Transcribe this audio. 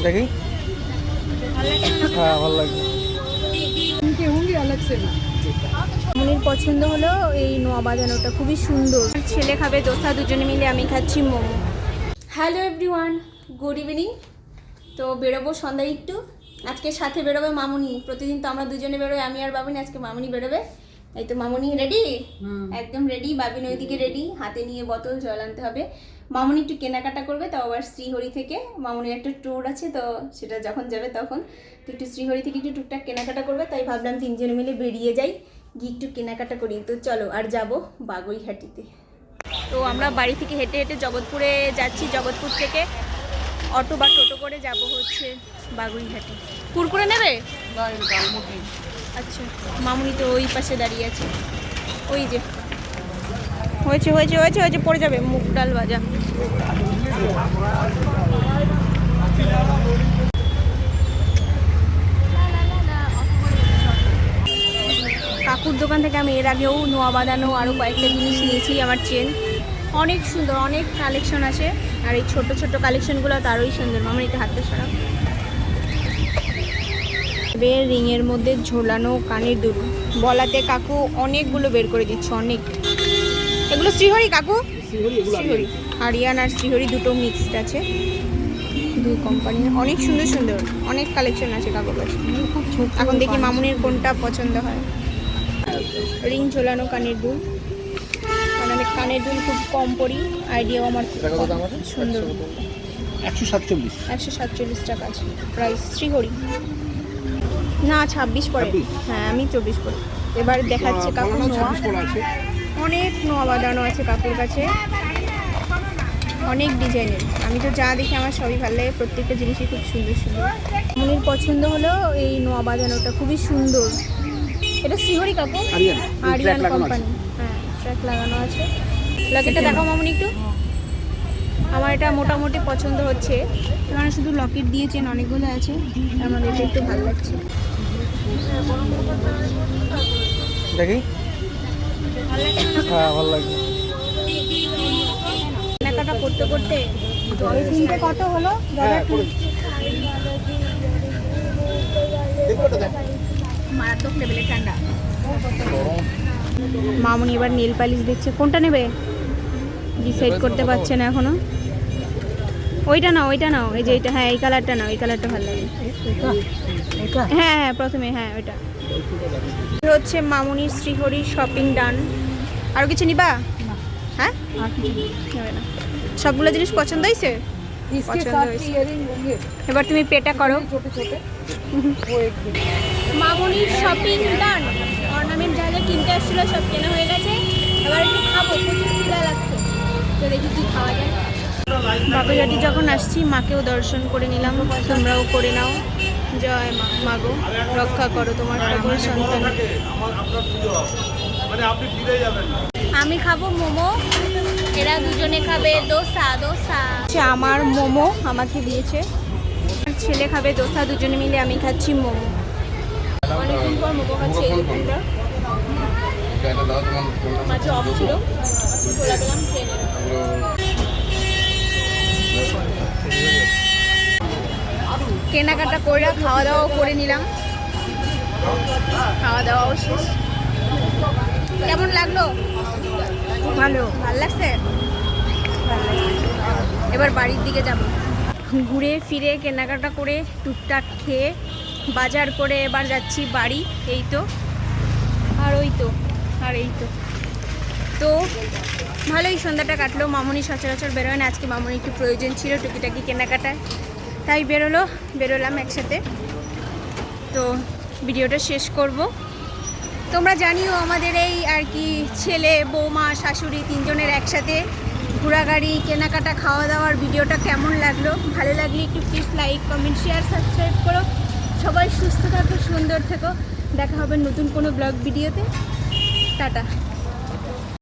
দেখি। হ্যাঁ ভালো লাগছে। মনির পছন্দ হলো এই নোয়া বাঁধানোটা, খুবই সুন্দর। ছেলে খাবে দোসা, দুজনে মিলে আমি খাচ্ছি momo. Hello everyone, good evening. তো বেরোবো সন্ধ্যায় একটু, আজকে সাথে বেরোবে মামুনি। প্রতিদিন তো আমরা দুজনে বেরোই, আমি আর বাবিন, আজকে মামুনি বেরোবে। এই তো মামুনি রেডি, একদম রেডি। বাবিন ওইদিকে রেডি, হাতে নিয়ে বোতল, জল আনতে হবে। মামুনি একটু কেনাকাটা করবে, তাও আবার শ্রীহরি থেকে। মামুনির একটা ট্যুর আছে, তো সেটা যখন যাবে তখন তো একটু শ্রীহরি থেকে একটু টুকটাক কেনাকাটা করবে। তাই ভাবলাম তিনজনে মিলে বেরিয়ে যাই, গিয়ে একটু কেনাকাটা করি। তো চলো, আর যাবো বাগুইহাটিতে। তো আমরা বাড়ি থেকে হেঁটে হেঁটে জগৎপুরে যাচ্ছি। জগৎপুর থেকে অটো বা টোটো করে যাব হচ্ছে বাগুইহাটি। কুরকুরে নেবে? আচ্ছা, মামুনি তো ওই পাশে দাঁড়িয়ে আছে। ওই যে হয়েছে হয়েছে হয়েছে হয়েছে, পড়ে যাবে। মুগ ডাল ভাজা। কাকুর দোকান থেকে আমি এর আগেও নোয়া বাঁধানো আরও কয়েকটা জিনিস নিয়েছি। আমার চেন অনেক সুন্দর, অনেক কালেকশন আছে। আর এই ছোট ছোট কালেকশনগুলো তো আরোই সুন্দর। মামুনি একটু হাতে সরাও। রিংয়ের মধ্যে ঝোলানো কানের দুল, বলাতে কাকু অনেকগুলো বের করে দিচ্ছে, অনেক। এগুলো শ্রীহরি কাকু? শ্রীহরি, আরিয়ান আর শ্রীহরি দুটো মিক্সড আছে, দুই কোম্পানির। অনেক সুন্দর সুন্দর অনেক কালেকশন আছে কাকুর কাছে। এখন দেখি মামুনির কোনটা পছন্দ হয়। রিং ঝোলানো কানের দুল, মানে কানের দুল খুব কম পড়ি, আইডিয়াও আমার সুন্দর। 147 টাকা আছে প্রাইস। শ্রীহরি না 26 পড়ে। হ্যাঁ আমি 24 পড়ি। এবার দেখাচ্ছে কাকু নোয়া, অনেক নোয়া বাঁধানো আছে কাকুর কাছে, অনেক ডিজাইনের। আমি তো যা দেখি আমার সবই ভালো লাগে, প্রত্যেকটা জিনিসই খুব সুন্দর সুন্দর। মনির পছন্দ হলো এই নোয়া বাঁধানোটা, খুবই সুন্দর। এটা শ্রীহরি কাকু? আরিয়ান কোম্পানি। হ্যাঁ, ট্র্যাক লাগানো আছে। লকেটটা দেখাও মামুনি একটু। আমার এটা মোটামুটি পছন্দ হচ্ছে, মানে শুধু লকেট দিয়েছেন, অনেকগুলো আছে। আমার এটা একটু ভালো লাগছে। দেখি। হ্যাঁ ভালো লাগছে। কেনাকাটা করতে করতে কত হলো? মারাত্মক লেভেলের ঠান্ডা। মামুনি এবার নেল পালিশ দেখছে, কোনটা নেবে ডিসাইড করতে পারছে না এখনো। ওইটা নাও, ওইটা নাও, এই যে এইটা। হ্যাঁ এই কালারটা নাও, এই কালারটা ভালো লাগে। হ্যাঁ হ্যাঁ প্রথমে হ্যাঁ ওইটা। হচ্ছে মামুনির শ্রীহরির শপিং ডান। আরও কিছু নিবা? হ্যাঁ নেবে না? সবগুলো জিনিস পছন্দ হয়েছে? পছন্দ হয়েছে। এবার তুমি পেটা করো। মামুনির শপিং ডান। অর্নামেন্ট যা যা কিনতে আসছিলো সব কেনা হয়ে গেছে। এবার একটু খাবো, প্রচুর খিদা লাগছে, তো দেখি কি খাওয়া যায়। বাগুইহাটি যখন আসছি মাকেও দর্শন করে নিলাম, তোমরাও করে নাও। জয় মা, মাগো রক্ষা করো তোমার সকল সন্তান। আমি খাবো মোমো, এরা দুজনে খাবে দোসা। দোসা আমার মোমো আমাকে দিয়েছে, ছেলে খাবে দোসা, দুজনে মিলে আমি খাচ্ছি মোমো। অনেকদিন পর মোমো খাচ্ছি। এই দোকানটা মাঝে অফ ছিল, খোলা পেলাম, খেয়ে নিলাম। কেনাকাটা করে খাওয়া দাওয়াও করে নিলাম, খাওয়া দাওয়াও শেষ। কেমন লাগলো? ভালো, ভালো লাগছে। এবার বাড়ির দিকে যাব। ঘুরে ফিরে কেনাকাটা করে টুকটাক খেয়ে বাজার করে এবার যাচ্ছি বাড়ি। এই তো, আর ওই তো, আর এই তো। তো ভালোই সন্ধ্যাটা কাটলো। মামুনি সচরাচর বেরোয় না, আজকে মামুনি একটু প্রয়োজন ছিল টুকিটাকি কেনাকাটায়, তাই বেরোলাম একসাথে। তো ভিডিওটা শেষ করব। তোমরা জানিও আমাদের এই আর কি ছেলে, বৌমা, শাশুড়ি তিনজনের একসাথে ঘোরাগাড়ি, কেনাকাটা, খাওয়া দাওয়ার ভিডিওটা কেমন লাগলো। ভালো লাগলে একটু please like, comment, share, subscribe করো। সবাই সুস্থ থাকো, সুন্দর থেকো। দেখা হবে নতুন কোনো ব্লগ ভিডিওতে। টাটা।